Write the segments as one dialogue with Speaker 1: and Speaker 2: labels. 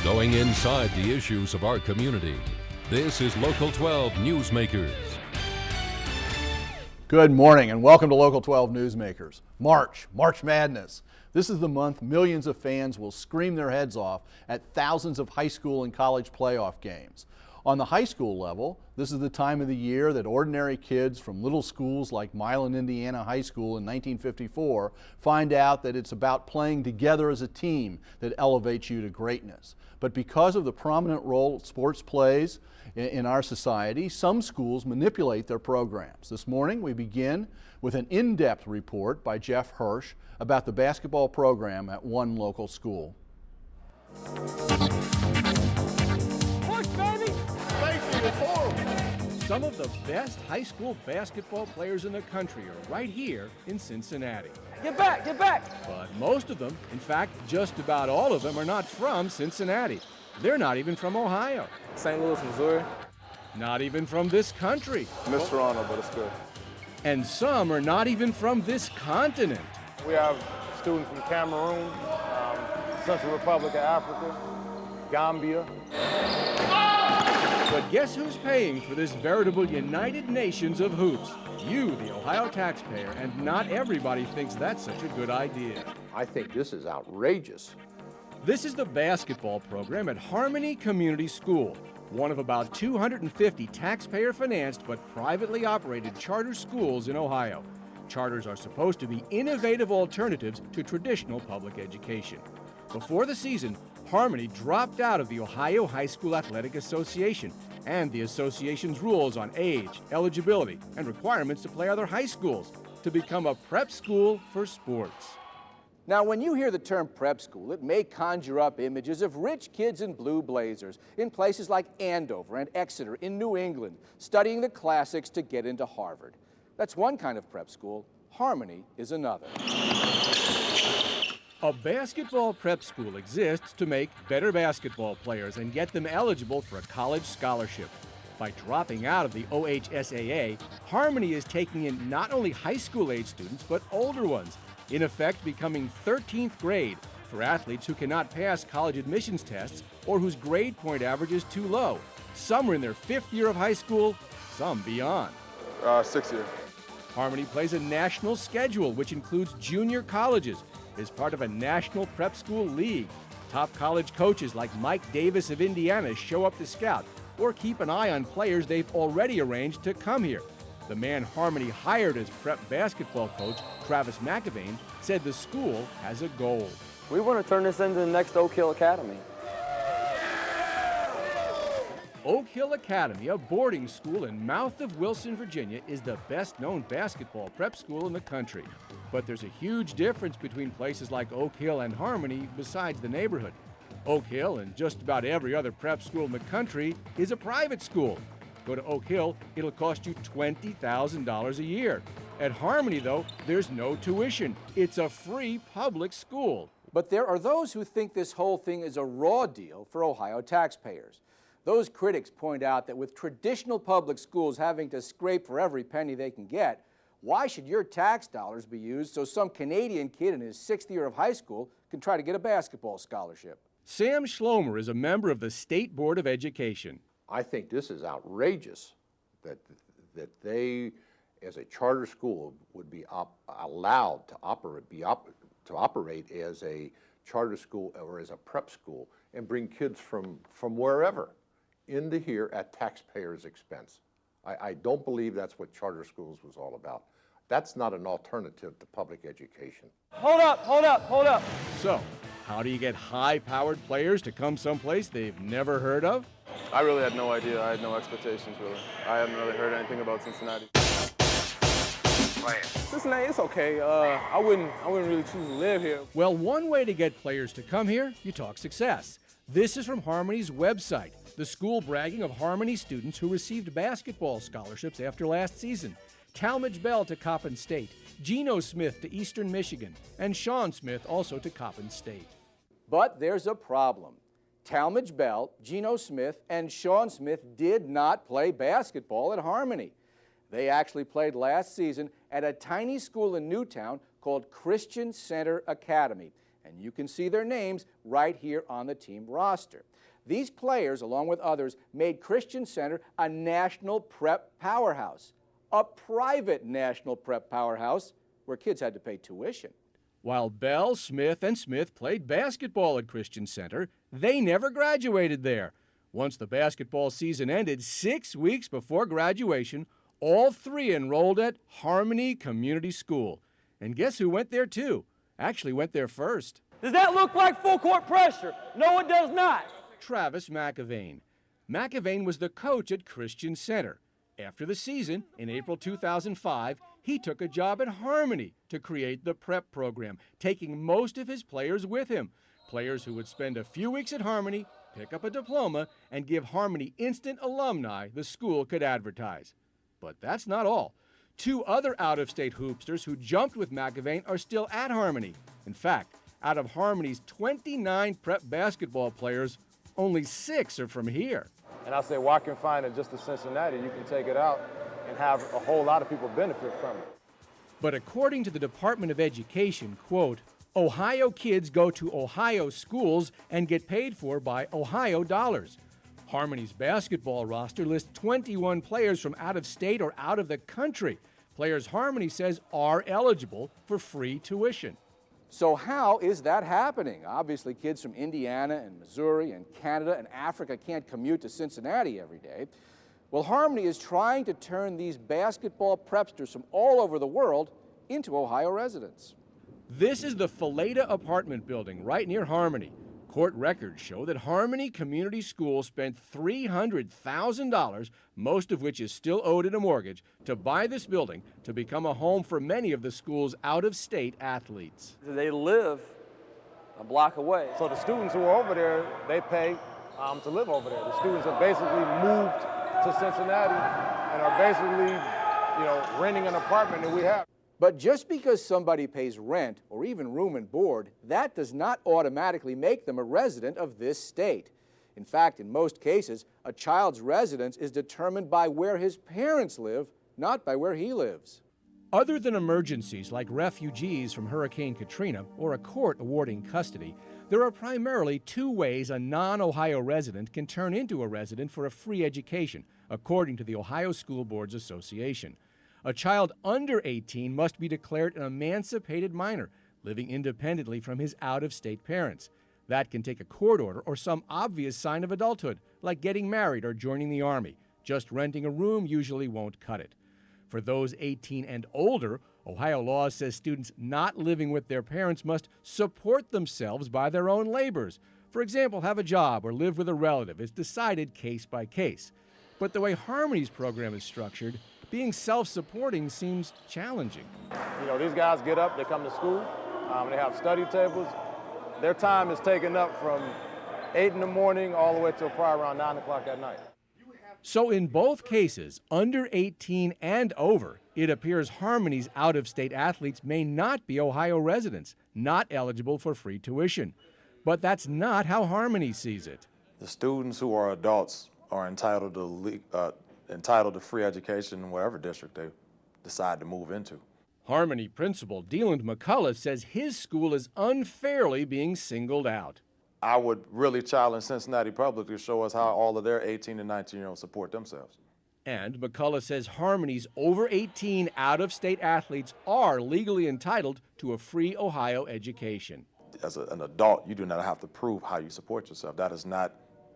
Speaker 1: Going inside the issues of our community. This is Local 12 Newsmakers.
Speaker 2: Good morning and welcome to Local 12 Newsmakers. March Madness. This is the month millions of fans will scream their heads off at thousands of high school and college playoff games. On the high school level, this is the time of the year that ordinary kids from little schools like Milan, Indiana High School in 1954 find out that it's about playing together as a team that elevates you to greatness. But because of the prominent role sports plays in our society, some schools manipulate their programs. This morning we begin with an in-depth report by Jeff Hirsh about the basketball program at one local school.
Speaker 3: Some of the best high school basketball players in the country are right here in Cincinnati.
Speaker 4: Get back, get back!
Speaker 3: But most of them, in fact, just about all of them, are not from Cincinnati. They're not even from Ohio.
Speaker 4: St. Louis, Missouri.
Speaker 3: Not even from this country.
Speaker 4: Miss Toronto, but it's good.
Speaker 3: And some are not even from this continent.
Speaker 5: We have students from Cameroon, Central Republic of Africa, Gambia.
Speaker 3: But guess who's paying for this veritable United Nations of hoops? You, the Ohio taxpayer, and not everybody thinks that's such a good idea.
Speaker 6: I think this is outrageous.
Speaker 3: This is the basketball program at Harmony Community School, one of about 250 taxpayer-financed but privately operated charter schools in Ohio. Charters are supposed to be innovative alternatives to traditional public education. Before the season, Harmony dropped out of the Ohio High School Athletic Association and the association's rules on age, eligibility, and requirements to play other high schools to become a prep school for sports.
Speaker 7: Now, when you hear the term prep school, it may conjure up images of rich kids in blue blazers in places like Andover and Exeter in New England, studying the classics to get into Harvard. That's one kind of prep school. Harmony is another.
Speaker 3: A basketball prep school exists to make better basketball players and get them eligible for a college scholarship. By dropping out of the OHSAA, Harmony is taking in not only high school age students, but older ones, in effect becoming 13th grade for athletes who cannot pass college admissions tests or whose grade point average is too low. Some are in their 5th year of high school, some beyond.
Speaker 5: 6th year.
Speaker 3: Harmony plays a national schedule, which includes junior colleges, is part of a national prep school league. Top college coaches like Mike Davis of Indiana show up to scout or keep an eye on players they've already arranged to come here. The man Harmony hired as prep basketball coach, Travis McAvane, said the school has a goal.
Speaker 4: We want to turn this into the next Oak Hill Academy.
Speaker 3: Oak Hill Academy, a boarding school in Mouth of Wilson, Virginia, is the best-known basketball prep school in the country. But there's a huge difference between places like Oak Hill and Harmony besides the neighborhood. Oak Hill, and just about every other prep school in the country, is a private school. Go to Oak Hill, it'll cost you $20,000 a year. At Harmony, though, there's no tuition. It's a free public school.
Speaker 7: But there are those who think this whole thing is a raw deal for Ohio taxpayers. Those critics point out that with traditional public schools having to scrape for every penny they can get, why should your tax dollars be used so some Canadian kid in his 6th year of high school can try to get a basketball scholarship?
Speaker 3: Sam Schlomer is a member of the State Board of Education.
Speaker 6: I think this is outrageous that they, as a charter school, would be allowed to operate as a charter school or as a prep school and bring kids from wherever into here at taxpayers' expense. I don't believe that's what charter schools was all about. That's not an alternative to public education.
Speaker 4: Hold up, hold up, hold up.
Speaker 3: So, how do you get high-powered players to come someplace they've never heard of?
Speaker 5: I really had no idea. I had no expectations, really. I hadn't really heard anything about Cincinnati. Cincinnati, it's okay. I wouldn't really choose to live here.
Speaker 3: Well, one way to get players to come here, you talk success. This is from Harmony's website, the school bragging of Harmony students who received basketball scholarships after last season. Talmadge Bell to Coppin State, Geno Smith to Eastern Michigan, and Sean Smith also to Coppin State.
Speaker 7: But there's a problem. Talmadge Bell, Geno Smith, and Sean Smith did not play basketball at Harmony. They actually played last season at a tiny school in Newtown called Christian Center Academy. And you can see their names right here on the team roster. These players, along with others, made Christian Center a national prep powerhouse, a private national prep powerhouse where kids had to pay tuition.
Speaker 3: While Bell, Smith, and Smith played basketball at Christian Center, they never graduated there. Once the basketball season ended, 6 weeks before graduation, all three enrolled at Harmony Community School. And guess who went there too? Actually went there first.
Speaker 4: Does that look like full court pressure? No, it does not.
Speaker 3: Travis McAvane. McAvane was the coach at Christian Center. After the season, in April 2005, he took a job at Harmony to create the prep program, taking most of his players with him. Players who would spend a few weeks at Harmony, pick up a diploma, and give Harmony instant alumni the school could advertise. But that's not all. 2 other out-of-state hoopsters who jumped with McAvane are still at Harmony. In fact, out of Harmony's 29 prep basketball players, only 6 are from here.
Speaker 5: And I say, why confine it just to Cincinnati? You can take it out and have a whole lot of people benefit from it.
Speaker 3: But according to the Department of Education, quote, Ohio kids go to Ohio schools and get paid for by Ohio dollars. Harmony's basketball roster lists 21 players from out of state or out of the country. Players Harmony says are eligible for free tuition.
Speaker 7: So how is that happening? Obviously, kids from Indiana and Missouri and Canada and Africa can't commute to Cincinnati every day. Well, Harmony is trying to turn these basketball prepsters from all over the world into Ohio residents.
Speaker 3: This is the Fileta apartment building right near Harmony. Court records show that Harmony Community School spent $300,000, most of which is still owed in a mortgage, to buy this building to become a home for many of the school's out-of-state athletes.
Speaker 4: They live a block away.
Speaker 5: So the students who are over there, they pay to live over there. The students have basically moved to Cincinnati and are basically, renting an apartment that we have.
Speaker 7: But just because somebody pays rent or even room and board, that does not automatically make them a resident of this state. In fact, in most cases, a child's residence is determined by where his parents live, not by where he lives.
Speaker 3: Other than emergencies like refugees from Hurricane Katrina or a court awarding custody, there are primarily 2 ways a non-Ohio resident can turn into a resident for a free education, according to the Ohio School Boards Association. A child under 18 must be declared an emancipated minor, living independently from his out-of-state parents. That can take a court order or some obvious sign of adulthood, like getting married or joining the Army. Just renting a room usually won't cut it. For those 18 and older, Ohio law says students not living with their parents must support themselves by their own labors. For example, have a job or live with a relative is decided case by case. But the way Harmony's program is structured, being self-supporting seems challenging.
Speaker 5: These guys get up, they come to school, they have study tables. Their time is taken up from 8 in the morning all the way till probably around 9 o'clock at night.
Speaker 3: So in both cases, under 18 and over, it appears Harmony's out-of-state athletes may not be Ohio residents, not eligible for free tuition. But that's not how Harmony sees it.
Speaker 8: The students who are adults are entitled to free education in whatever district they decide to move into.
Speaker 3: Harmony principal Deland McCullough says his school is unfairly being singled out.
Speaker 8: I would really challenge Cincinnati Public to show us how all of their 18 and 19-year-olds support themselves.
Speaker 3: And McCullough says Harmony's over 18 out-of-state athletes are legally entitled to a free Ohio education.
Speaker 8: As an adult, you do not have to prove how you support yourself. That is not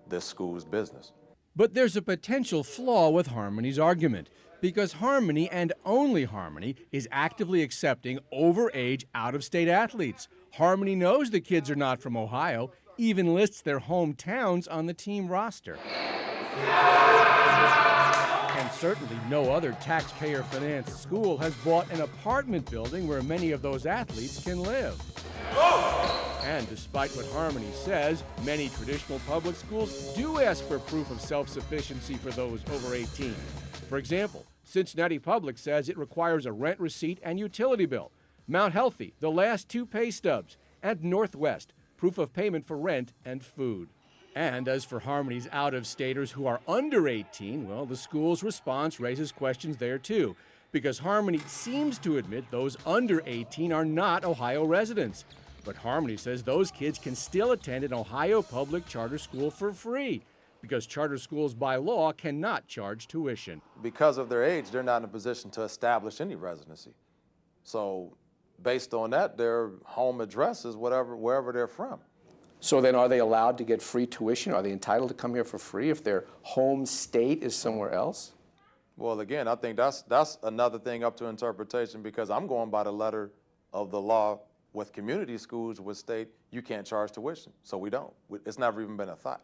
Speaker 8: this school's business.
Speaker 3: But there's a potential flaw with Harmony's argument, because Harmony, and only Harmony, is actively accepting overage out-of-state athletes. Harmony knows the kids are not from Ohio, even lists their hometowns on the team roster. And certainly no other taxpayer-financed school has bought an apartment building where many of those athletes can live. And despite what Harmony says, many traditional public schools do ask for proof of self-sufficiency for those over 18. For example, Cincinnati Public says it requires a rent receipt and utility bill. Mount Healthy, the last 2 pay stubs. And Northwest, proof of payment for rent and food. And as for Harmony's out-of-staters who are under 18, well, the school's response raises questions there too, because Harmony seems to admit those under 18 are not Ohio residents. But Harmony says those kids can still attend an Ohio public charter school for free because charter schools by law cannot charge tuition.
Speaker 8: Because of their age, they're not in a position to establish any residency. So based on that, their home address is wherever they're from.
Speaker 7: So then are they allowed to get free tuition? Are they entitled to come here for free if their home state is somewhere else?
Speaker 8: Well, again, I think that's another thing up to interpretation, because I'm going by the letter of the law with community schools which state you can't charge tuition. So we don't. It's never even been a thought.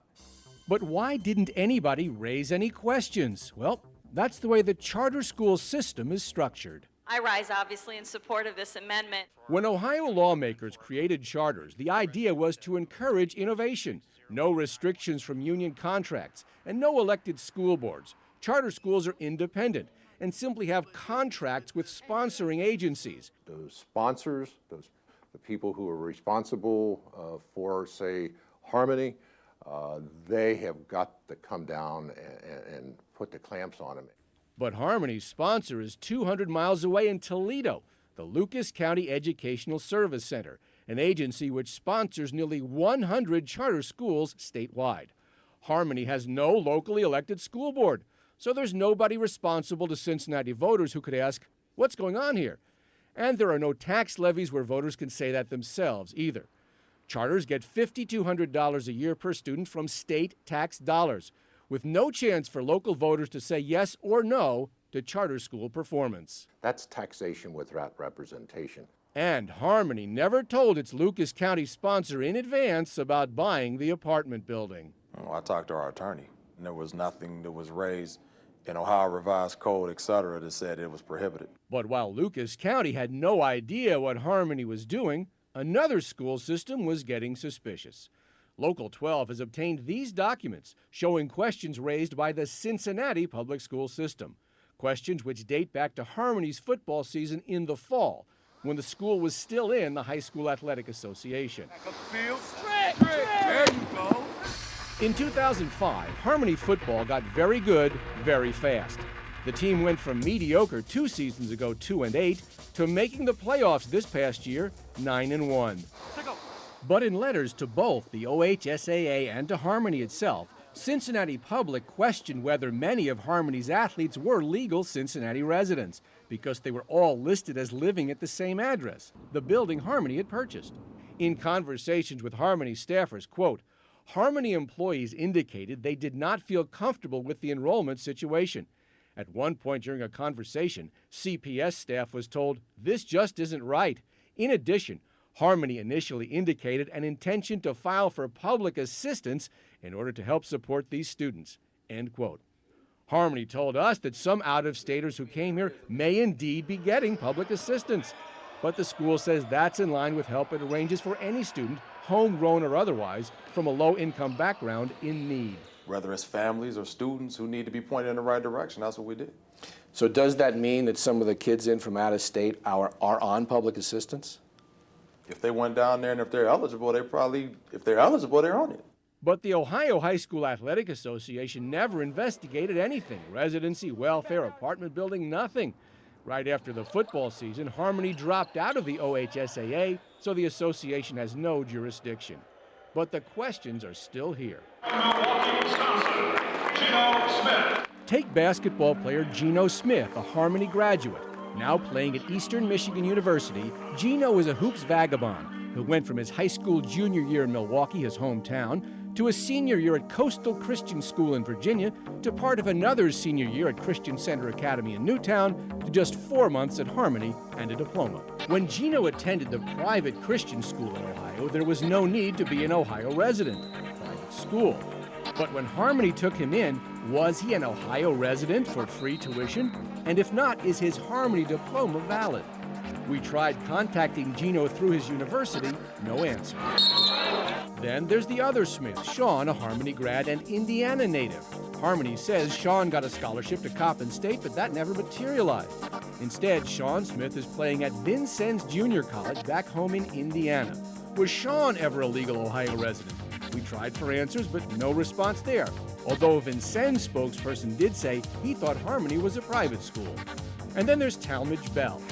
Speaker 3: But why didn't anybody raise any questions? Well, that's the way the charter school system is structured.
Speaker 9: I rise obviously in support of this amendment.
Speaker 3: When Ohio lawmakers created charters, the idea was to encourage innovation, no restrictions from union contracts, and no elected school boards. Charter schools are independent and simply have contracts with sponsoring agencies.
Speaker 6: Those sponsors, the people who are responsible for, say, Harmony, they have got to come down and put the clamps on them.
Speaker 3: But Harmony's sponsor is 200 miles away in Toledo, the Lucas County Educational Service Center, an agency which sponsors nearly 100 charter schools statewide. Harmony has no locally elected school board, so there's nobody responsible to Cincinnati voters who could ask, what's going on here? And there are no tax levies where voters can say that themselves either. Charters get $5,200 a year per student from state tax dollars, with no chance for local voters to say yes or no to charter school performance.
Speaker 6: That's taxation without representation.
Speaker 3: And Harmony never told its Lucas County sponsor in advance about buying the apartment building.
Speaker 8: Well, I talked to our attorney, and there was nothing that was raised in Ohio Revised Code, et cetera, that said it was prohibited.
Speaker 3: But while Lucas County had no idea what Harmony was doing, another school system was getting suspicious. Local 12 has obtained these documents showing questions raised by the Cincinnati public school system, questions which date back to Harmony's football season in the fall, when the school was still in the High School Athletic Association.
Speaker 4: There you go.
Speaker 3: In 2005, Harmony football got very good very fast. The team went from mediocre 2 seasons ago, 2-8, to making the playoffs this past year, 9-1. But in letters to both the OHSAA and to Harmony itself, Cincinnati Public questioned whether many of Harmony's athletes were legal Cincinnati residents because they were all listed as living at the same address, the building Harmony had purchased. In conversations with Harmony staffers, quote, Harmony employees indicated they did not feel comfortable with the enrollment situation. At one point during a conversation, CPS staff was told, this just isn't right. In addition, Harmony initially indicated an intention to file for public assistance in order to help support these students, end quote. Harmony told us that some out-of-staters who came here may indeed be getting public assistance, but the school says that's in line with help it arranges for any student, homegrown or otherwise, from a low-income background in need.
Speaker 8: Whether it's families or students who need to be pointed in the right direction, that's what we did.
Speaker 7: So does that mean that some of the kids in from out of state are on public assistance?
Speaker 8: If they went down there and if they're eligible, they're on it.
Speaker 3: But the Ohio High School Athletic Association never investigated anything. Residency, welfare, apartment building, nothing. Right after the football season, Harmony dropped out of the OHSAA, so the association has no jurisdiction. But the questions are still here. Take basketball player Geno Smith, a Harmony graduate. Now playing at Eastern Michigan University, Geno is a hoops vagabond who went from his high school junior year in Milwaukee, his hometown, to a senior year at Coastal Christian School in Virginia, to part of another senior year at Christian Center Academy in Newtown, to just 4 months at Harmony and a diploma. When Geno attended the private Christian school in Ohio, there was no need to be an Ohio resident, a private school. But when Harmony took him in, was he an Ohio resident for free tuition? And if not, is his Harmony diploma valid? We tried contacting Geno through his university, no answer. Then there's the other Smith, Sean, a Harmony grad and Indiana native. Harmony says Sean got a scholarship to Coppin State, but that never materialized. Instead, Sean Smith is playing at Vincennes Junior College back home in Indiana. Was Sean ever a legal Ohio resident? We tried for answers, but no response there. Although a Vincennes spokesperson did say he thought Harmony was a private school. And then there's Talmadge Bell.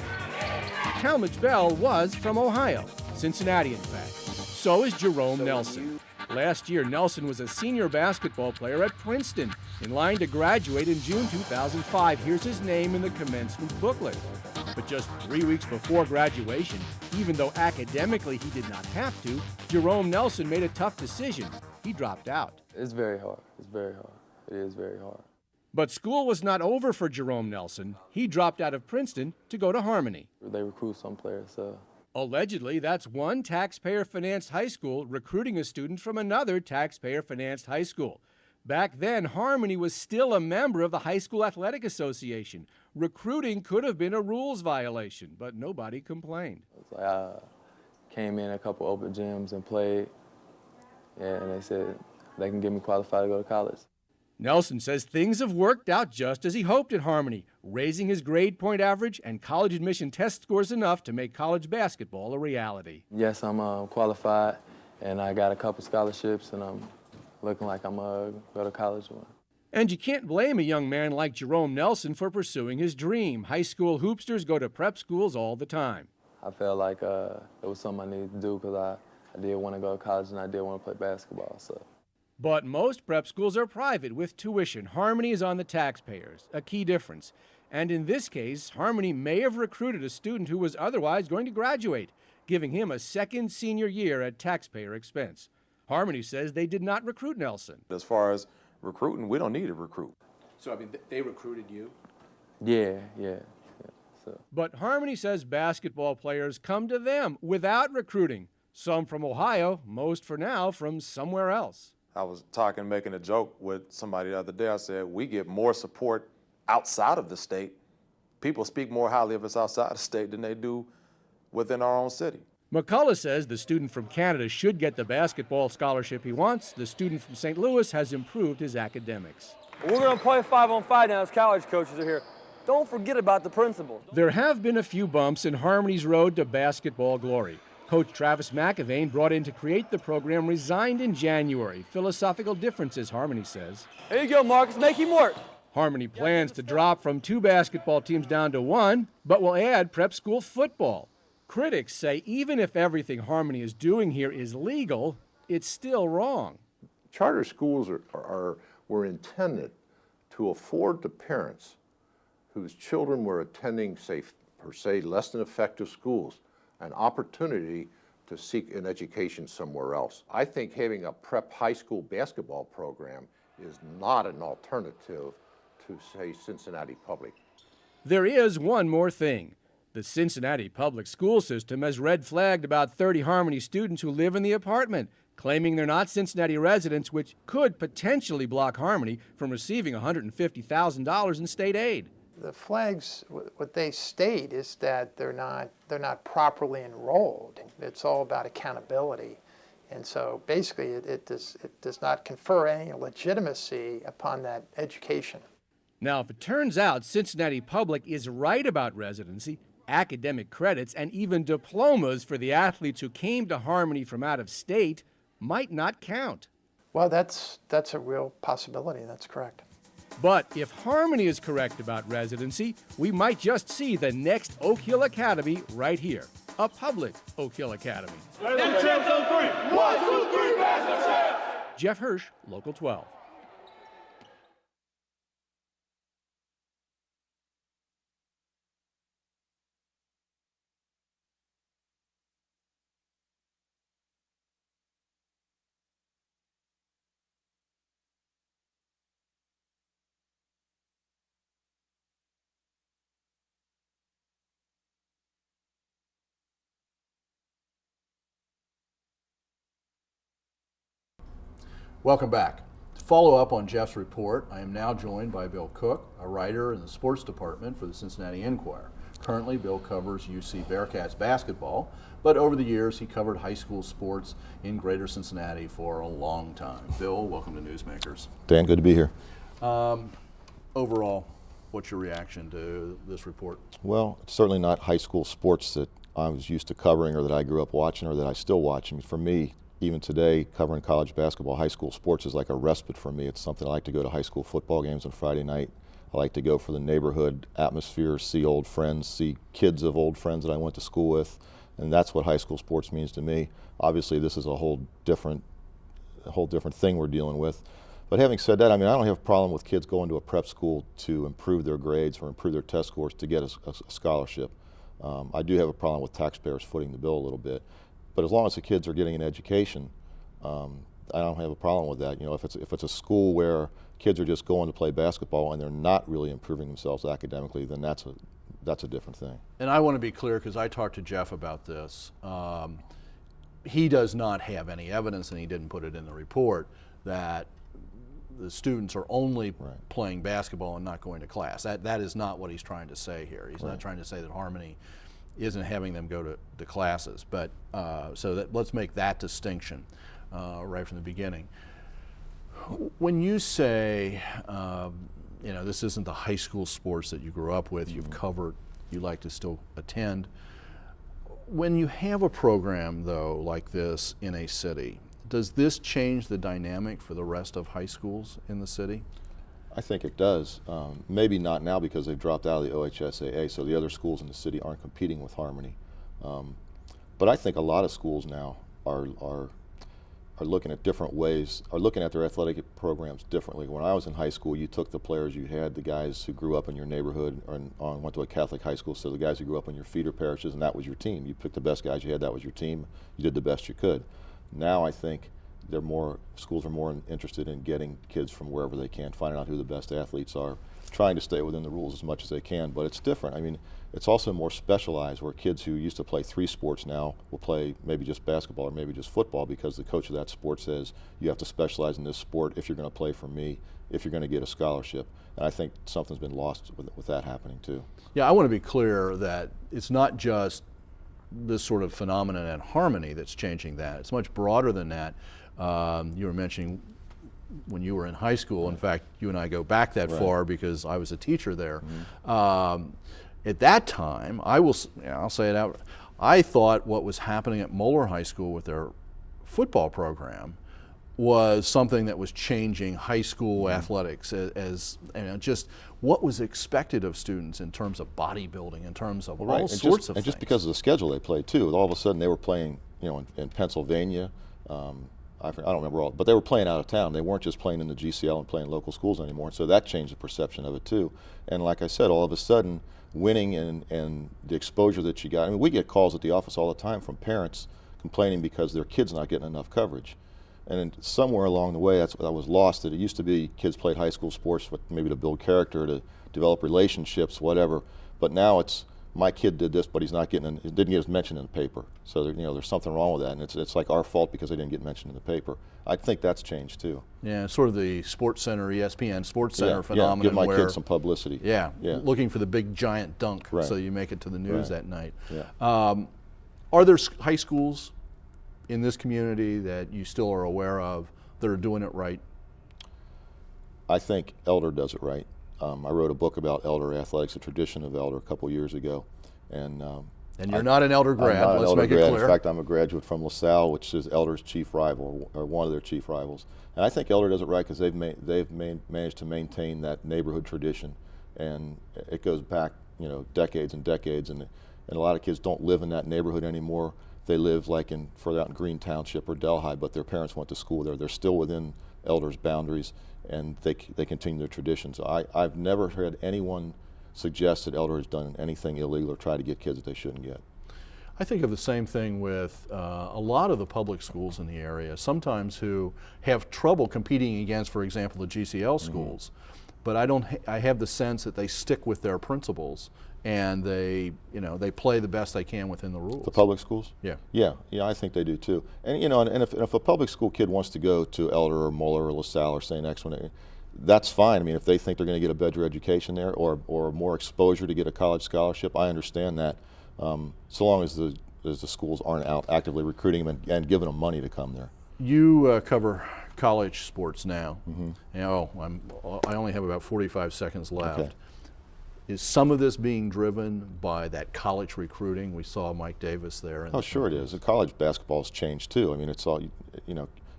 Speaker 3: Talmadge Bell was from Ohio, Cincinnati, in fact. So is Jerome Nelson. Last year, Nelson was a senior basketball player at Princeton, in line to graduate in June 2005. Here's his name in the commencement booklet. But just 3 weeks before graduation, even though academically he did not have to, Jerome Nelson made a tough decision. He dropped out.
Speaker 10: It's very hard. It's very hard. It is very hard.
Speaker 3: But school was not over for Jerome Nelson. He dropped out of Princeton to go to Harmony.
Speaker 10: They recruit some players, so.
Speaker 3: Allegedly, that's one taxpayer-financed high school recruiting a student from another taxpayer-financed high school. Back then, Harmony was still a member of the High School Athletic Association. Recruiting could have been a rules violation, but nobody complained.
Speaker 10: It's like I came in a couple open gyms and played, and they said they can get me qualified to go to college.
Speaker 3: Nelson says things have worked out just as he hoped at Harmony, raising his grade point average and college admission test scores enough to make college basketball a reality.
Speaker 10: Yes, I'm qualified, and I got a couple scholarships, and I'm looking like I'm going to go to college.
Speaker 3: And you can't blame a young man like Jerome Nelson for pursuing his dream. High school hoopsters go to prep schools all the time.
Speaker 10: I felt like it was something I needed to do because I did want to go to college and I did want to play basketball. So.
Speaker 3: But most prep schools are private with tuition. Harmony is on the taxpayers, a key difference. And in this case, Harmony may have recruited a student who was otherwise going to graduate, giving him a second senior year at taxpayer expense. Harmony says they did not recruit Nelson.
Speaker 8: As far as recruiting, we don't need to recruit.
Speaker 7: So, I mean, they recruited you?
Speaker 10: Yeah. So.
Speaker 3: But Harmony says basketball players come to them without recruiting. Some from Ohio, most for now from somewhere else.
Speaker 8: I was making a joke with somebody the other day. I said, we get more support outside of the state. People speak more highly of us outside the state than they do within our own city.
Speaker 3: McCullough says the student from Canada should get the basketball scholarship he wants. The student from St. Louis has improved his academics.
Speaker 4: We're going to play 5-on-5 now as college coaches are here. Don't forget about the principles.
Speaker 3: There have been a few bumps in Harmony's road to basketball glory. Coach Travis McAvane, brought in to create the program, resigned in January. Philosophical differences, Harmony says.
Speaker 4: There you go, Marcus. Make him work.
Speaker 3: Harmony plans to drop from 2 basketball teams down to 1, but will add prep school football. Critics say even if everything Harmony is doing here is legal, it's still wrong.
Speaker 6: Charter schools were intended to afford the parents whose children were attending, say, less than effective schools, an opportunity to seek an education somewhere else. I think having a prep high school basketball program is not an alternative to, say, Cincinnati Public.
Speaker 3: There is one more thing. The Cincinnati public school system has red flagged about 30 Harmony students who live in the apartment, claiming they're not Cincinnati residents, which could potentially block Harmony from receiving $150,000 in state aid.
Speaker 11: The flags, what they state is that they're not properly enrolled. It's all about accountability. And so basically it does not confer any legitimacy upon that education.
Speaker 3: Now, if it turns out Cincinnati Public is right about residency, academic credits, and even diplomas for the athletes who came to Harmony from out of state might not count.
Speaker 11: Well, that's a real possibility. That's correct.
Speaker 3: But if Harmony is correct about residency, we might just see the next Oak Hill Academy right here, a public Oak Hill Academy.
Speaker 4: Champs on 3. 1, 2, 3, pass the champ.
Speaker 3: Jeff Hirsh, Local 12.
Speaker 2: Welcome back. To follow up on Jeff's report, I am now joined by Bill Koch, a writer in the sports department for the Cincinnati Enquirer. Currently, Bill covers UC Bearcats basketball, but over the years he covered high school sports in greater Cincinnati for a long time. Bill, welcome to Newsmakers.
Speaker 12: Dan, good to be here.
Speaker 2: Overall, what's your reaction to this report?
Speaker 12: Well, it's certainly not high school sports that I was used to covering or that I grew up watching or that I still watch. I mean, for me, even today, covering college basketball, high school sports is like a respite for me. It's something I like to go to high school football games on Friday night. I like to go for the neighborhood atmosphere, see old friends, see kids of old friends that I went to school with, and that's what high school sports means to me. Obviously, this is a whole different thing we're dealing with. But having said that, I mean, I don't have a problem with kids going to a prep school to improve their grades or improve their test scores to get a scholarship. I do have a problem with taxpayers footing the bill a little bit. But as long as the kids are getting an education, I don't have a problem with that. You know, if it's a school where kids are just going to play basketball and they're not really improving themselves academically, then that's a different thing.
Speaker 2: And I want to be clear, because I talked to Jeff about this. He does not have any evidence, and he didn't put it in the report, that the students are only playing basketball and not going to class. That is not what he's trying to say here. He's not trying to say that Harmony isn't having them go to the classes. But let's make that distinction right from the beginning. When you say, you know, this isn't the high school sports that you grew up with, you've covered, you like to still attend. When you have a program, though, like this in a city, does this change the dynamic for the rest of high schools in the city?
Speaker 12: I think it does. Maybe not now because they've dropped out of the OHSAA, so the other schools in the city aren't competing with Harmony. But I think a lot of schools now are looking at different ways, are looking at their athletic programs differently. When I was in high school, you took the players you had, the guys who grew up in your neighborhood or went to a Catholic high school, so the guys who grew up in your feeder parishes, and that was your team. You picked the best guys you had, that was your team. You did the best you could. Now I think schools are more interested in getting kids from wherever they can, finding out who the best athletes are, trying to stay within the rules as much as they can, but it's different. I mean, it's also more specialized, where kids who used to play 3 sports now will play maybe just basketball or maybe just football, because the coach of that sport says you have to specialize in this sport if you're going to play for me, if you're going to get a scholarship. And I think something's been lost with that happening too.
Speaker 2: Yeah, I want to be clear that it's not just this sort of phenomenon at Harmony that's changing that. It's much broader than that. You were mentioning when you were in high school. In fact, you and I go back that far because I was a teacher there. At that time, I'll say it out, I thought what was happening at Moeller High School with their football program was something that was changing high school athletics as just what was expected of students in terms of bodybuilding, in terms of all sorts of things.
Speaker 12: And just because of the schedule they played too, all of a sudden they were playing, you know, in Pennsylvania. I don't remember all, but they were playing out of town. They weren't just playing in the GCL and playing local schools anymore. So that changed the perception of it too. And like I said, all of a sudden, winning and the exposure that you got. I mean, we get calls at the office all the time from parents complaining because their kid's not getting enough coverage. And then somewhere along the way, that was lost. That it used to be kids played high school sports maybe to build character, to develop relationships, whatever. But now it's, my kid did this, but it didn't get as mentioned in the paper. So there's something wrong with that, and it's like our fault because they didn't get mentioned in the paper. I think that's changed too.
Speaker 2: Yeah, sort of the Sports Center, ESPN Sports Center phenomenon.
Speaker 12: Yeah, give my kids some publicity.
Speaker 2: Yeah, looking for the big giant dunk so you make it to the news that night.
Speaker 12: Yeah.
Speaker 2: Are there high schools in this community that you still are aware of that are doing it right?
Speaker 12: I think Elder does it right. I wrote a book about Elder athletics, a tradition of Elder, a couple years ago, and
Speaker 2: you're not an Elder grad.
Speaker 12: I'm not
Speaker 2: Let's
Speaker 12: an Elder
Speaker 2: make it
Speaker 12: grad.
Speaker 2: clear.
Speaker 12: In fact, I'm a graduate from LaSalle, which is Elder's chief rival, or one of their chief rivals. And I think Elder does it right because they've managed to maintain that neighborhood tradition, and it goes back, decades and decades. And a lot of kids don't live in that neighborhood anymore. They live like further out in Green Township or Delhi, but their parents went to school there. They're still within Elder's boundaries, and they continue their traditions. I've never heard anyone suggest that Elder has done anything illegal or try to get kids that they shouldn't get.
Speaker 2: I think of the same thing with a lot of the public schools in the area, sometimes who have trouble competing against, for example, the GCL schools. But I have the sense that they stick with their principles and they play the best they can within the rules.
Speaker 12: The public schools?
Speaker 2: Yeah.
Speaker 12: Yeah, I think they do too. And and if a public school kid wants to go to Elder or Moeller or LaSalle or St. X, that's fine. I mean, if they think they're going to get a better education there or more exposure to get a college scholarship, I understand that. So long as the schools aren't out actively recruiting them and giving them money to come there.
Speaker 2: You cover college sports now. I only have about 45 seconds left.
Speaker 12: Okay.
Speaker 2: Is some of this being driven by that college recruiting? We saw Mike Davis there.
Speaker 12: Oh, sure it is. The college basketball has changed too. I mean, it's all,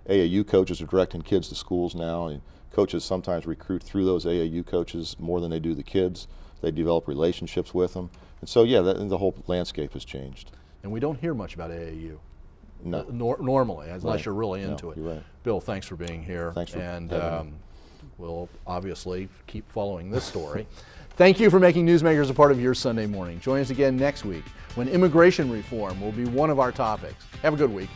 Speaker 12: AAU coaches are directing kids to schools now, and coaches sometimes recruit through those AAU coaches more than they do the kids. They develop relationships with them. And so, yeah, the whole landscape has changed.
Speaker 2: And we don't hear much about AAU.
Speaker 12: No.
Speaker 2: Normally, unless
Speaker 12: Right.
Speaker 2: you're really into it.
Speaker 12: You're right.
Speaker 2: Bill, thanks for being here.
Speaker 12: Thanks for
Speaker 2: and
Speaker 12: having me.
Speaker 2: we'll obviously keep following this story. Thank you for making Newsmakers a part of your Sunday morning. Join us again next week when immigration reform will be one of our topics. Have a good week.